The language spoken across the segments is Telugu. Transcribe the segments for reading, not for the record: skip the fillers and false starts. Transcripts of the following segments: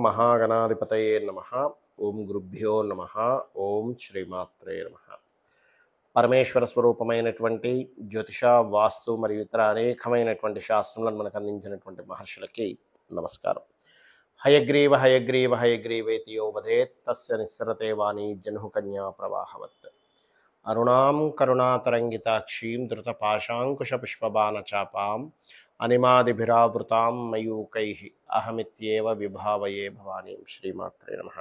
మహాగణాధిపతయే నమః. ఓం గురుభ్యో నమః. ఓం శ్రీమాత్రే నమః. పరమేశ్వర స్వరూపమైనటువంటి జ్యోతిష, వాస్తు మరియు ఇతర అనేకమైనటువంటి శాస్త్రములను మనకు అందించినటువంటి మహర్షులకి నమస్కారం. హయగ్రీవ హయగ్రీవ హయగ్రీవేతి యో వదేత్ తస్య నిస్సరతే వాణి జన్హు కన్యా ప్రవాహవత్. అరుణాం కరుణాతరంగితాక్షీం ధృతపాశాంకుశపుష్పబాణచాపాం అనిమాదిభిరావృతాం మయూకైః అహమిత్యేవ విభావయే భవానీం. శ్రీమాత్రే నమః.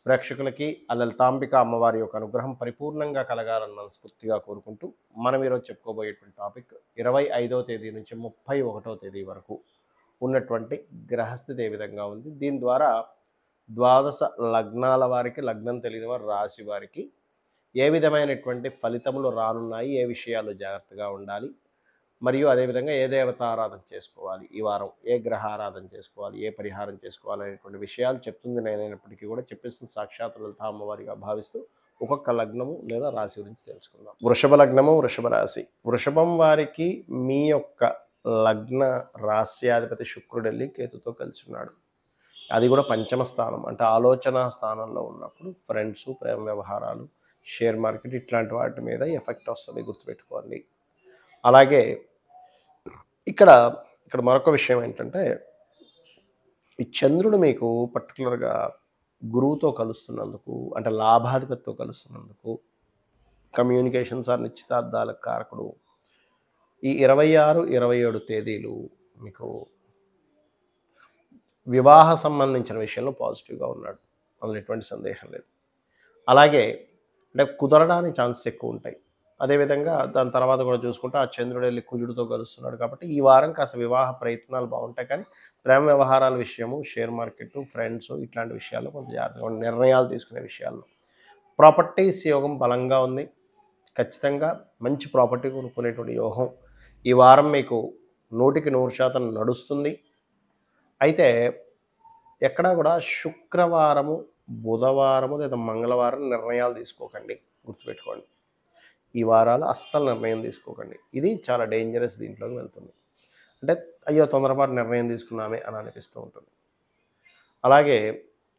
ప్రేక్షకులకి ఆ లలితాంబిక అమ్మవారి యొక్క అనుగ్రహం పరిపూర్ణంగా కలగాలని మనస్ఫూర్తిగా కోరుకుంటూ మనం ఈరోజు చెప్పుకోబోయేటువంటి టాపిక్ 25వ తేదీ నుంచి 31వ తేదీ వరకు ఉన్నటువంటి గ్రహస్థితి ఏ విధంగా ఉంది, దీని ద్వారా ద్వాదశ లగ్నాల వారికి, లగ్నం తెలియని వారు, రాశి వారికి ఏ విధమైనటువంటి ఫలితములు రానున్నాయి, ఏ విషయాలు జాగ్రత్తగా ఉండాలి, మరియు అదేవిధంగా ఏ దేవత ఆరాధన చేసుకోవాలి, ఈ వారం ఏ గ్రహ ఆరాధన చేసుకోవాలి, ఏ పరిహారం చేసుకోవాలి అనేటువంటి విషయాలు చెప్తుంది నేనైనప్పటికీ కూడా చెప్పేస్తుంది సాక్షాత్ లలిత అమ్మవారిగా భావిస్తూ ఒక్కొక్క లగ్నము లేదా రాశి గురించి తెలుసుకుందాం. వృషభ లగ్నము, వృషభ రాశి. వృషభం వారికి మీ యొక్క లగ్న రాశ్యాధిపతి శుక్రుడు వెళ్ళి కేతుతో కలిసి ఉన్నాడు. అది కూడా పంచమ స్థానం, అంటే ఆలోచన స్థానంలో ఉన్నప్పుడు ఫ్రెండ్స్, ప్రేమ వ్యవహారాలు, షేర్ మార్కెట్ ఇట్లాంటి వాటి మీద ఎఫెక్ట్ వస్తుంది, గుర్తుపెట్టుకోండి. అలాగే ఇక్కడ మరొక విషయం ఏంటంటే, ఈ చంద్రుడు మీకు పర్టికులర్గా గురువుతో కలుస్తున్నందుకు, అంటే లాభాధిపతితో కలుస్తున్నందుకు, కమ్యూనికేషన్స్ ఆర్ నిశ్చితార్థాలకు కారకుడు. ఈ 26, 27 తేదీలు మీకు వివాహ సంబంధించిన విషయంలో పాజిటివ్గా ఉన్నాడు, అందులో ఎటువంటి సందేహం లేదు. అలాగే అంటే కుదరడానికి ఛాన్సెస్ ఎక్కువ ఉంటాయి. అదేవిధంగా దాని తర్వాత కూడా చూసుకుంటే ఆ చంద్రుడు వెళ్ళి కుజుడితో కలుస్తున్నాడు కాబట్టి ఈ వారం కాస్త వివాహ ప్రయత్నాలు బాగుంటాయి. కానీ ప్రేమ వ్యవహారాల విషయము, షేర్ మార్కెట్, ఫ్రెండ్స్ ఇట్లాంటి విషయాల్లో కొంత జాగ్రత్తగా నిర్ణయాలు తీసుకునే విషయాల్లో. ప్రాపర్టీస్ యోగం బలంగా ఉంది. ఖచ్చితంగా మంచి ప్రాపర్టీ కొనుక్కునేటువంటి యోగం ఈ వారం మీకు 100% నడుస్తుంది. అయితే ఎక్కడా కూడా శుక్రవారము, బుధవారము లేదా మంగళవారం నిర్ణయాలు తీసుకోకండి, గుర్తుపెట్టుకోండి. ఈ వారాలు అస్సలు నిర్ణయం తీసుకోకండి, ఇది చాలా డేంజరస్. దీంట్లోకి వెళ్తుంది అంటే అయ్యో తొందరపాటు నిర్ణయం తీసుకున్నామే అని అనిపిస్తూ ఉంటుంది. అలాగే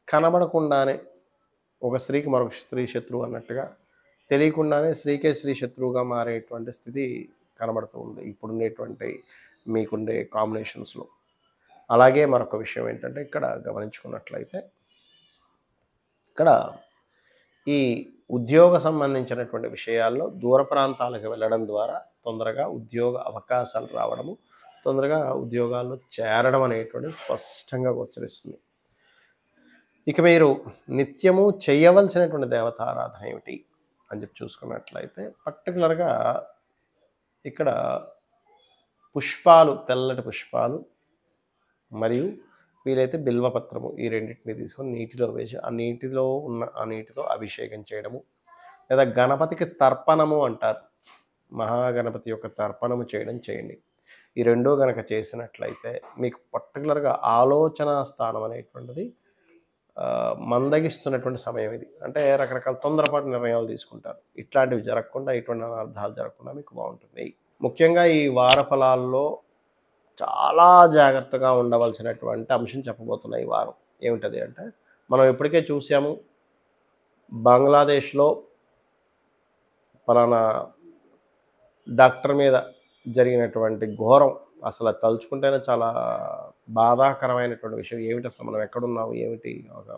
కనబడకుండానే ఒక స్త్రీకి మరొక స్త్రీ శత్రువు అన్నట్టుగా తెలియకుండానే స్త్రీకే స్త్రీ శత్రువుగా మారేటువంటి స్థితి కనబడుతూ ఉంది ఇప్పుడుండేటువంటి మీకుండే కాంబినేషన్స్లో. అలాగే మరొక విషయం ఏంటంటే, ఇక్కడ గమనించుకున్నట్లయితే ఇక్కడ ఈ ఉద్యోగ సంబంధించినటువంటి విషయాల్లో దూర ప్రాంతాలకు వెళ్ళడం ద్వారా తొందరగా ఉద్యోగ అవకాశాలు రావడము, తొందరగా ఉద్యోగాల్లో చేరడం అనేటువంటిది స్పష్టంగా గోచరిస్తుంది. ఇక మీరు నిత్యము చేయవలసినటువంటి దేవతారాధన ఏమిటి అని చెప్పి చూసుకున్నట్లయితే, పర్టికులర్గా ఇక్కడ పుష్పాలు, తెల్లటి పుష్పాలు మరియు వీలైతే బిల్వపత్రము, ఈ రెండింటిని తీసుకొని నీటిలో వేసి ఆ నీటితో అభిషేకం చేయడము, లేదా గణపతికి తర్పణము అంటారు, మహాగణపతి యొక్క తర్పణము చేయండి. ఈ రెండో గనక చేసినట్లయితే మీకు పర్టికులర్గా ఆలోచన స్థానం అనేటువంటిది మందగిస్తున్నటువంటి సమయం ఇది. అంటే రకరకాల తొందరపాటు నిర్ణయాలు తీసుకుంటారు. ఇట్లాంటివి జరగకుండా, ఇటువంటి అనర్థాలు జరగకుండా మీకు బాగుంటుంది. ముఖ్యంగా ఈ వార ఫలాల్లో చాలా జాగ్రత్తగా ఉండవలసినటువంటి అంశం చెప్పబోతున్నాయి ఈ వారం. ఏమిటది అంటే, మనం ఇప్పటికే చూసాము, బంగ్లాదేశ్లో పలానా డాక్టర్ మీద జరిగినటువంటి ఘోరం అసలు తలుచుకుంటేనే చాలా బాధాకరమైనటువంటి విషయం. ఏమిటి అసలు మనం ఎక్కడున్నాము, ఏమిటి, ఒక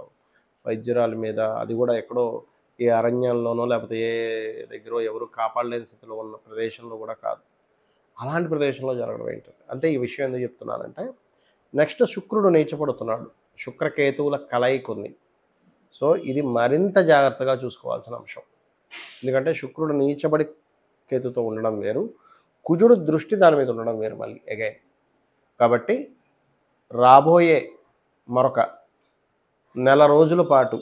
వైద్యురాలి మీద, అది కూడా ఎక్కడో ఏ అరణ్యంలోనో లేకపోతే ఏ దగ్గర ఎవరు కాపాడలేని స్థితిలో ఉన్న ప్రదేశంలో కూడా కాదు, అలాంటి ప్రదేశంలో జరగడం ఏంటంటే, అంటే ఈ విషయం ఎందుకు చెప్తున్నానంటే, నెక్స్ట్ శుక్రుడు నీచపడుతున్నాడు, శుక్రకేతువుల కలయిక ఉంది. సో ఇది మరింత జాగ్రత్తగా చూసుకోవాల్సిన అంశం. ఎందుకంటే శుక్రుడు నీచబడి కేతుతో ఉండడం వేరు, కుజుడు దృష్టి దాని మీద ఉండడం వేరు మళ్ళీ అగైన్. కాబట్టి రాబోయే మరొక నెల రోజుల పాటు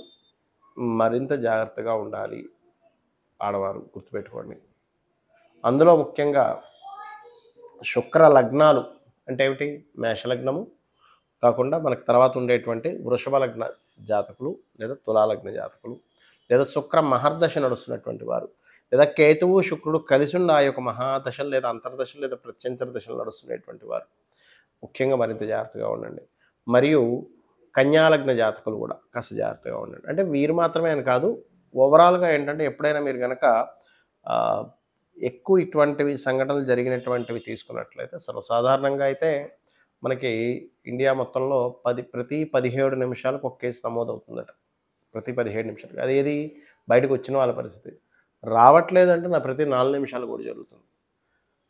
మరింత జాగ్రత్తగా ఉండాలి ఆడవారు, గుర్తుపెట్టుకోండి. అందులో ముఖ్యంగా శుక్ర లగ్నాలు అంటే ఏమిటి, మేషలగ్నము కాకుండా మనకు తర్వాత ఉండేటువంటి వృషభ లగ్న జాతకులు లేదా తులాలగ్న జాతకులు, లేదా శుక్ర మహర్దశ నడుస్తున్నటువంటి వారు, లేదా కేతువు శుక్రుడు కలిసి ఉన్న ఆ యొక్క మహాదశలు లేదా అంతర్దశలు లేదా ప్రత్యంతర దశలు నడుస్తున్నటువంటి వారు ముఖ్యంగా మరింత జాగ్రత్తగా ఉండండి. మరియు కన్యాలగ్న జాతకులు కూడా కాస్త జాగ్రత్తగా ఉండండి. అంటే వీరు మాత్రమే అని కాదు, ఓవరాల్‌గా ఏంటంటే ఎప్పుడైనా మీరు గనక ఆహ్, ఎక్కువ ఇటువంటివి సంఘటనలు జరిగినటువంటివి తీసుకున్నట్లయితే సర్వసాధారణంగా అయితే మనకి ఇండియా మొత్తంలో ప్రతి 17 నిమిషాలకు ఒక కేసు నమోదవుతుందట. ప్రతి 17 నిమిషాలకి. అదేది బయటకొచ్చిన వాళ్ళ పరిస్థితి. రావట్లేదంటే ప్రతి 4 నిమిషాలు కూడా జరుగుతుంది.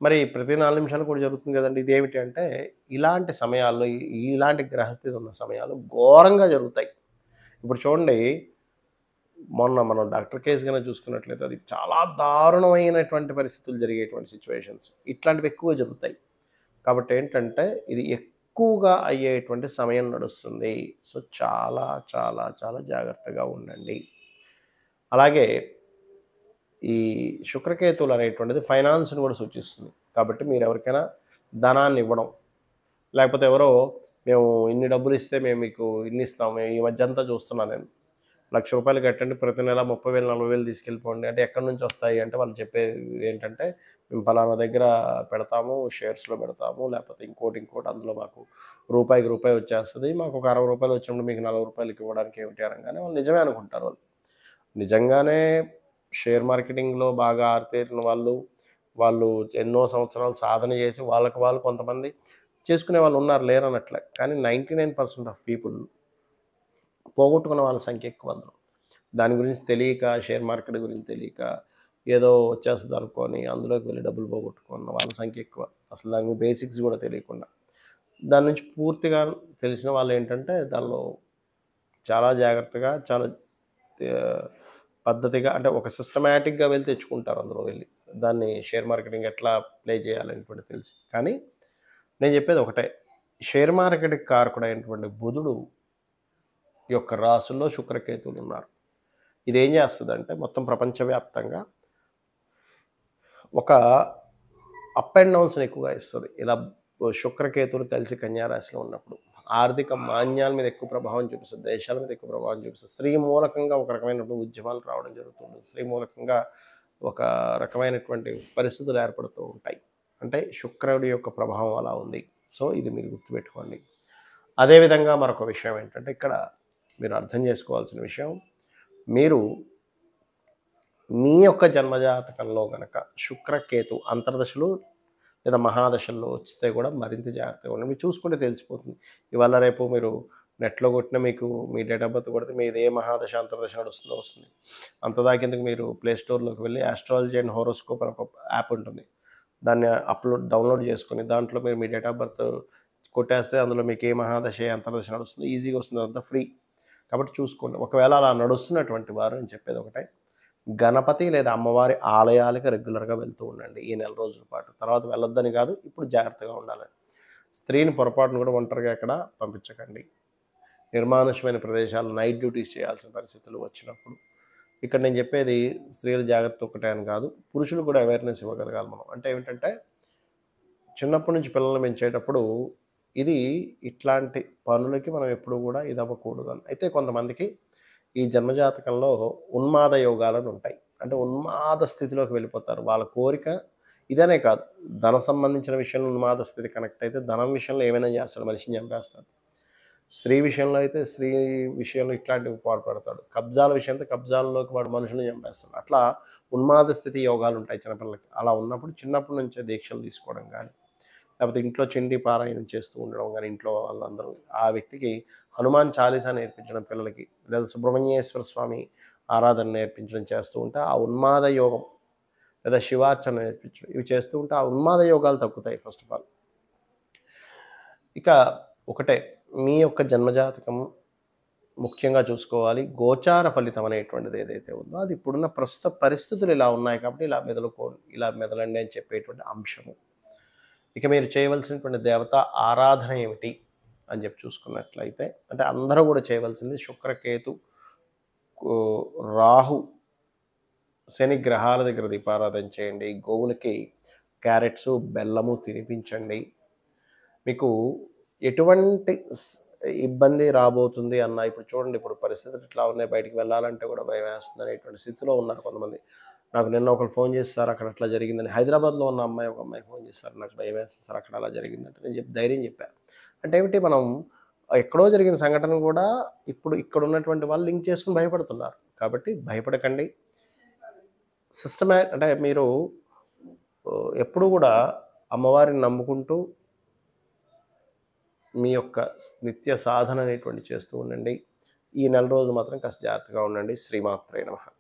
మరి ప్రతి 4 నిమిషాలు కూడా జరుగుతుంది గదండీ! ఇదేమిటి అంటే, ఇలాంటి సమయాల్లో ఇలాంటి గ్రహస్థితి ఉన్న సమయాలు ఘోరంగా జరుగుతాయి. ఇప్పుడు చూడండి, మొన్న మనం డాక్టర్ కేస్ గనక చూసుకున్నట్లయితే అది చాలా దారుణమైనటువంటి పరిస్థితులు జరిగేటువంటి సిట్యుయేషన్స్. ఇట్లాంటివి ఎక్కువ జరుగుతాయి. కాబట్టి ఏంటంటే, ఇది ఎక్కువగా అయ్యేటువంటి సమయం నడుస్తుంది. సో, చాలా, చాలా, చాలా జాగ్రత్తగా ఉండండి. అలాగే ఈ శుక్రకేతువులు అనేటువంటిది ఫైనాన్స్‌ని కూడా సూచిస్తుంది. కాబట్టి మీరెవరికైనా ధనాన్ని ఇవ్వడం, లేకపోతే ఎవరో మేము ఇన్ని డబ్బులిస్తే మేము మీకు ఇన్ని ఇస్తాము. ఈ మధ్య అంతా చూస్తున్నాను నేను. రూ. 1,00,000 కట్టండి ప్రతి నెల 30,000, 40,000 తీసుకెళ్ళిపోండి. అంటే ఎక్కడి నుంచి వస్తాయి అంటే వాళ్ళు చెప్పేది ఏంటంటే, మేము పలానా దగ్గర పెడతాము, షేర్స్‌లో పెడతాము, లేకపోతే ఇంకోటి అందులో మాకు రూపాయికి రూపాయి వచ్చేస్తది. మాకు ఒక రూ. 60 వచ్చినప్పుడు మీకు రూ. 40 ఇవ్వడానికి ఏమిటి అనంగానే వాళ్ళు నిజమే అనుకుంటారు వాళ్ళు. నిజంగానే షేర్ మార్కెటింగ్‌లో బాగా ఆరితేరిన వాళ్ళు, వాళ్ళు ఎన్నో సంవత్సరాలు సాధన చేసి వాళ్ళకి వాళ్ళు కొంతమంది చేసుకునే వాళ్ళు ఉన్నారు, లేరనట్లే. కానీ 99% ఆఫ్ పీపుల్ పోగొట్టుకున్న వాళ్ళ సంఖ్య ఎక్కువ అందులో. దాని గురించి తెలియక, షేర్ మార్కెట్ గురించి తెలియక, ఏదో వచ్చేస్తది అనుకోని అందులోకి వెళ్లి డబ్బులు పోగొట్టుకున్న వాళ్ళ సంఖ్య ఎక్కువ. అసలు దాని బేసిక్స్ కూడా తెలియకుండా. దాని నుంచి పూర్తిగా తెలిసిన వాళ్ళేంటంటే దానిలో చాలా జాగ్రత్తగా, చాలా ఆహ్, పద్ధతిగా అంటే ఒక సిస్టమాటిక్‌గా వెళ్లి తెచ్చుకుంటారు అందులో వెళ్లి. దాన్ని షేర్ మార్కెటింగ్ ఎట్లా ప్లే చేయాలనేటువంటిది తెలిసి. కానీ నేను చెప్పేది ఒకటే. షేర్ మార్కెట్‌కి కారకుడైనటువంటి బుధుడు యొక్క రాశుల్లో శుక్రకేతువులున్నారు. ఇదేం చేస్తదంటే మొత్తం ప్రపంచవ్యాప్తంగా ఒక అప్ అండ్ డౌన్స్‌ని ఎక్కువగా ఇస్తది. ఇలా శుక్రకేతువులు కలిసి కన్యా రాశిలో ఉన్నప్పుడు. ఆర్థిక మాంద్యాల మీద ఎక్కువ ప్రభావం చూపిస్తది. దేశాల మీద ఎక్కువ ప్రభావం చూపిస్తది. స్త్రీ మూలకంగా ఒక రకమైనటువంటి ఉద్యమాలు రావడం జరుగుతుంది. స్త్రీ మూలకంగా ఒక రకమైనటువంటి పరిస్థితులు ఏర్పడుతూ ఉంటాయి. అంటే శుక్రుడి యొక్క ప్రభావం అలా ఉంది. సో, ఇది మీరు గుర్తుపెట్టుకోండి. అదేవిధంగా మరొక విషయం ఏంటంటే, ఇక్కడ మీరు అర్థం చేసుకోవాల్సిన విషయం, మీరు మీ యొక్క జన్మజాతకంలో గనక శుక్రకేతు అంతర్దశలు లేదా మహాదశల్లో వస్తే కూడా మరింత జాగ్రత్తగా ఉండండి. మీరు చూసుకుంటే తెలిసిపోతుంది. ఇవాళ రేపు మీరు నెట్‌లో కొట్టిన మీకు మీ డేట్ ఆఫ్ బర్త్ కొడితే మీది ఏ మహాదశ, అంతర్దశ నడుస్తుందో వస్తుంది. అంతదాకేందుకు మీరు ప్లే స్టోర్‌లోకి వెళ్లి ఆస్ట్రాలజీ అండ్ హోరోస్కోప్ అని ఒక యాప్ ఉంటుంది. దాన్ని డౌన్‌లోడ్ చేసుకొని దాంట్లో మీరు మీ డేట్ ఆఫ్ బర్త్ కొట్టేస్తే అందులో మీకు ఏ మహాదశ, ఏ అంతర్దశ నడుస్తుందో ఈజీగా వస్తుంది. అదంతా ఫ్రీ. కాబట్టి చూసుకోండి. ఒకవేళ అలా నడుస్తున్నటువంటి వారు నేను చెప్పేది ఒకటే, గణపతి లేదా అమ్మవారి ఆలయాలకి రెగ్యులర్‌గా వెళ్తూ ఉండండి ఈ నెల రోజుల పాటు. తర్వాత వెళ్ళొద్దని కాదు, ఇప్పుడు జాగ్రత్తగా ఉండాలని. స్త్రీని పొరపాటున కూడా ఒంటరిగా ఎక్కడ పంపించకండి. నిర్మానుష్యమైన ప్రదేశాలు నైట్ డ్యూటీస్ చేయాల్సిన పరిస్థితులు వచ్చినప్పుడు. ఇక్కడ నేను చెప్పేది స్త్రీల జాగ్రత్త ఒక్కటే అని కాదు, పురుషులు కూడా అవేర్‌నెస్ ఇవ్వగలగాలి మనం. అంటే ఏమిటంటే, చిన్నప్పటి నుంచి పిల్లల్ని పెంచేటప్పుడు ఇది ఇట్లాంటి పనులకి మనం ఎప్పుడూ కూడా ఇదవ్వకూడదని. అయితే కొంతమందికి ఈ జన్మజాతకంలో ఉన్మాద యోగాలని ఉంటాయి. అంటే ఉన్మాద స్థితిలోకి వెళ్ళిపోతారు. వాళ్ళ కోరిక ఇదనే కాదు, ధన సంబంధించిన విషయంలో ఉన్మాద స్థితి కనెక్ట్ అయితే ధనం విషయంలో ఏమైనా చేస్తాడు, మనిషిని చంపేస్తాడు. స్త్రీ విషయంలో అయితే స్త్రీ విషయంలో ఇట్లాంటివి పాటుపడతాడు. కబ్జాల విషయం అయితే కబ్జాల్లోకి వాడు మనుషుల్ని చంపేస్తాడు. అట్లా ఉన్మాద స్థితి యోగాలుంటాయి చిన్నపిల్లలకి. అలా ఉన్నప్పుడు చిన్నప్పటి నుంచే దీక్షలు తీసుకోవడం గానీ, లేకపోతే ఇంట్లో చండీ పారాయణం చేస్తూ ఉండడం గానీ, ఇంట్లో వాళ్ళందరూ ఆ వ్యక్తికి హనుమాన్ చాలీసా నేర్పించడం పిల్లలకి, లేదా సుబ్రహ్మణ్యేశ్వర స్వామి ఆరాధన నేర్పించడం చేస్తూ ఉంటే ఆ ఉన్మాద యోగం, లేదా శివార్చన నేర్పించడం ఇవి చేస్తూ ఉంటే ఆ ఉన్మాద యోగాలు తగ్గుతాయి ఫస్ట్ ఆఫ్ ఆల్. ఇక ఒకటే, మీ యొక్క జన్మజాతకం ముఖ్యంగా చూసుకోవాలి. గోచార ఫలితం అనేటువంటిది ఏదైతే ఉందో అది ఇప్పుడున్న ప్రస్తుత పరిస్థితులు ఇలా ఉన్నాయి కాబట్టి ఇలా మెదలండి అని చెప్పేటువంటి అంశము. ఇక మీరు చేయవలసినటువంటి దేవత ఆరాధన ఏమిటి అని చెప్పి చూసుకున్నట్లయితే, అంటే అందరూ కూడా చేయవలసింది శుక్రకేతు, రాహు, శని గ్రహాల దగ్గర దీపారాధన చేయండి. గోవులకి క్యారెట్సు, బెల్లము తినిపించండి. మీకు ఎటువంటి ఇబ్బంది రాబోతుంది అన్న, ఇప్పుడు చూడండి, ఇప్పుడు పరిస్థితులు ఇట్లా ఉన్నాయి, బయటికి వెళ్ళాలంటే కూడా భయమేస్తుంది అనేటువంటి స్థితిలో ఉన్నారు కొంతమంది. నాకు నిన్న ఒకళ్ళు ఫోన్ చేసి, సార్ అక్కడ అట్లా జరిగిందని. హైదరాబాద్లో ఉన్న ఒక అమ్మాయి ఫోన్ చేసి, సార్ నాకు భయమేస్తుంది సార్ అక్కడ అలా జరిగిందంటే నేను ధైర్యం చెప్పాను. అంటే ఏమిటి, మనం ఎక్కడో జరిగిన సంఘటన కూడా ఇప్పుడు ఇక్కడ ఉన్నటువంటి వాళ్ళు లింక్ చేసుకొని భయపడుతున్నారు. కాబట్టి భయపడకండి. అంటే మీరు ఎప్పుడూ కూడా అమ్మవారిని నమ్ముకుంటూ మీ యొక్క నిత్య సాధన అనేటువంటి చేస్తూ ఉండండి. ఈ నెల రోజులు మాత్రం కాస్త జాగ్రత్తగా ఉండండి. శ్రీమాత్రే నమః.